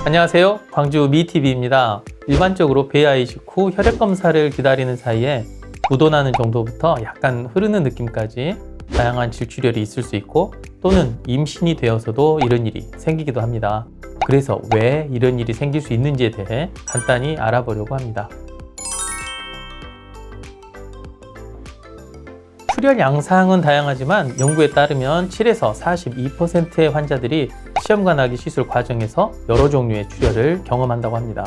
안녕하세요. 광주 미TV입니다. 일반적으로 배아 이식 후 혈액 검사를 기다리는 사이에 묻어나는 정도부터 약간 흐르는 느낌까지 다양한 질출혈이 있을 수 있고 또는 임신이 되어서도 이런 일이 생기기도 합니다. 그래서 왜 이런 일이 생길 수 있는지에 대해 간단히 알아보려고 합니다. 출혈 양상은 다양하지만 연구에 따르면 7에서 42%의 환자들이 시험관하기 시술 과정에서 여러 종류의 출혈을 경험한다고 합니다.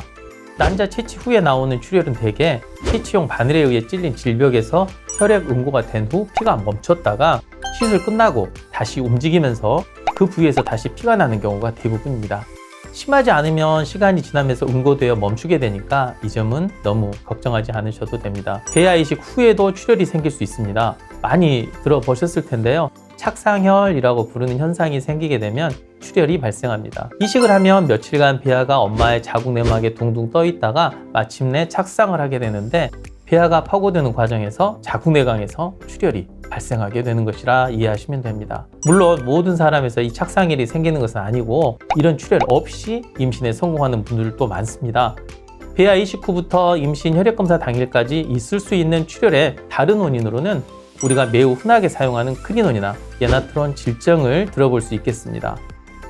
난자 채취 후에 나오는 출혈은 대개 채취용 바늘에 의해 찔린 질벽에서 혈액 응고가 된 후 피가 멈췄다가 시술 끝나고 다시 움직이면서 그 부위에서 다시 피가 나는 경우가 대부분입니다. 심하지 않으면 시간이 지나면서 응고되어 멈추게 되니까 이 점은 너무 걱정하지 않으셔도 됩니다. 배아 이식 후에도 출혈이 생길 수 있습니다. 많이 들어보셨을 텐데요. 착상혈이라고 부르는 현상이 생기게 되면 출혈이 발생합니다. 이식을 하면 며칠간 배아가 엄마의 자궁 내막에 둥둥 떠 있다가 마침내 착상을 하게 되는데 배아가 파고드는 과정에서 자궁 내강에서 출혈이 발생하게 되는 것이라 이해하시면 됩니다. 물론 모든 사람에서 이 착상혈이 생기는 것은 아니고 이런 출혈 없이 임신에 성공하는 분들도 많습니다. 배아 이식 후부터 임신 혈액검사 당일까지 있을 수 있는 출혈의 다른 원인으로는 우리가 매우 흔하게 사용하는 크리논이나 예나트론 질정을 들어볼 수 있겠습니다.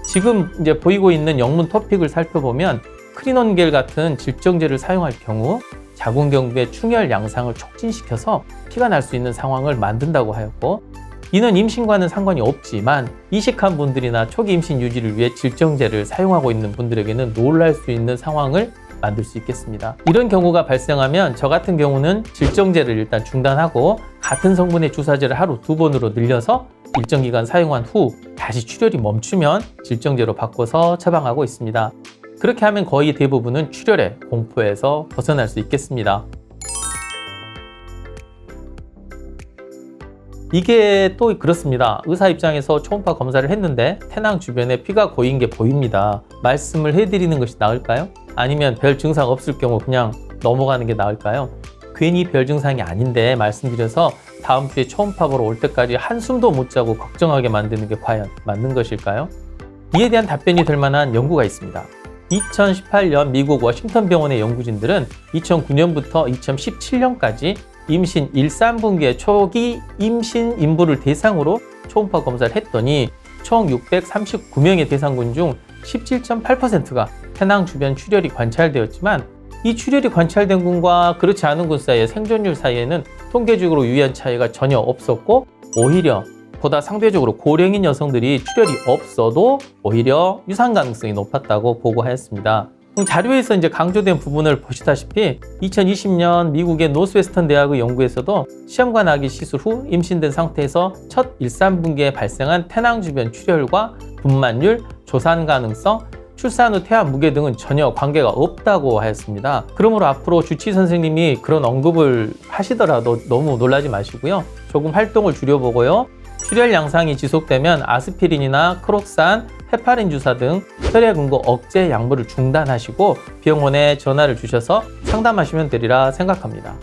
지금 이제 보이고 있는 영문 토픽을 살펴보면 크리논겔 같은 질정제를 사용할 경우 자궁경부의 충혈 양상을 촉진시켜서 피가 날 수 있는 상황을 만든다고 하였고, 이는 임신과는 상관이 없지만 이식한 분들이나 초기 임신 유지를 위해 질정제를 사용하고 있는 분들에게는 놀랄 수 있는 상황을 만들 수 있겠습니다. 이런 경우가 발생하면 저 같은 경우는 질정제를 일단 중단하고 같은 성분의 주사제를 하루 2번으로 늘려서 일정 기간 사용한 후 다시 출혈이 멈추면 질정제로 바꿔서 처방하고 있습니다. 그렇게 하면 거의 대부분은 출혈의 공포에서 벗어날 수 있겠습니다. 이게 또 그렇습니다. 의사 입장에서 초음파 검사를 했는데 태낭 주변에 피가 고인 게 보입니다. 말씀을 해드리는 것이 나을까요? 아니면 별 증상 없을 경우 그냥 넘어가는 게 나을까요? 괜히 별 증상이 아닌데 말씀드려서 다음 주에 초음파 보러 올 때까지 한숨도 못 자고 걱정하게 만드는 게 과연 맞는 것일까요? 이에 대한 답변이 될 만한 연구가 있습니다. 2018년 미국 워싱턴 병원의 연구진들은 2009년부터 2017년까지 임신 1, 3분기의 초기 임신 인부를 대상으로 초음파 검사를 했더니 총 639명의 대상군 중 17.8%가 태낭 주변 출혈이 관찰되었지만 이 출혈이 관찰된 군과 그렇지 않은 군 사이의 생존율 사이에는 통계적으로 유의한 차이가 전혀 없었고 오히려 보다 상대적으로 고령인 여성들이 출혈이 없어도 오히려 유산 가능성이 높았다고 보고하였습니다. 자료에서 이제 강조된 부분을 보시다시피 2020년 미국의 노스웨스턴 대학의 연구에서도 시험관하기 시술 후 임신된 상태에서 첫 1, 3분기에 발생한 태낭 주변 출혈과 분만율, 조산 가능성, 출산 후 태아 무게 등은 전혀 관계가 없다고 하였습니다. 그러므로 앞으로 주치 선생님이 그런 언급을 하시더라도 너무 놀라지 마시고요. 조금 활동을 줄여보고요. 출혈 양상이 지속되면 아스피린이나 크록산, 헤파린 주사 등 혈액 응고 억제 약물을 중단하시고 병원에 전화를 주셔서 상담하시면 되리라 생각합니다.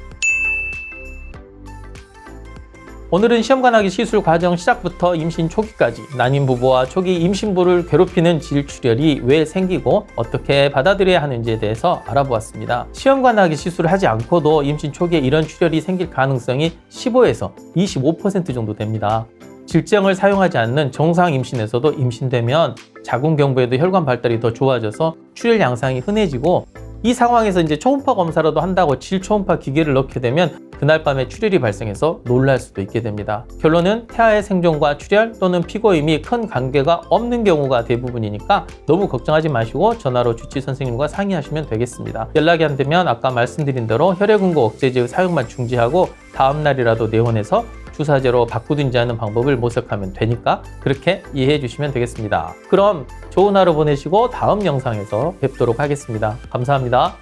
오늘은 시험관하기 시술 과정 시작부터 임신 초기까지 난임 부부와 초기 임신부를 괴롭히는 질출혈이 왜 생기고 어떻게 받아들여야 하는지에 대해서 알아보았습니다. 시험관하기 시술을 하지 않고도 임신 초기에 이런 출혈이 생길 가능성이 15에서 25% 정도 됩니다. 질정을 사용하지 않는 정상 임신에서도 임신되면 자궁경부에도 혈관 발달이 더 좋아져서 출혈 양상이 흔해지고 이 상황에서 이제 초음파 검사라도 한다고 질초음파 기계를 넣게 되면 그날 밤에 출혈이 발생해서 놀랄 수도 있게 됩니다. 결론은 태아의 생존과 출혈 또는 피고임이 큰 관계가 없는 경우가 대부분이니까 너무 걱정하지 마시고 전화로 주치 선생님과 상의하시면 되겠습니다. 연락이 안 되면 아까 말씀드린 대로 혈액 응고 억제제의 사용만 중지하고 다음 날이라도 내원해서 주사제로 바꾸든지 하는 방법을 모색하면 되니까 그렇게 이해해 주시면 되겠습니다. 그럼 좋은 하루 보내시고 다음 영상에서 뵙도록 하겠습니다. 감사합니다.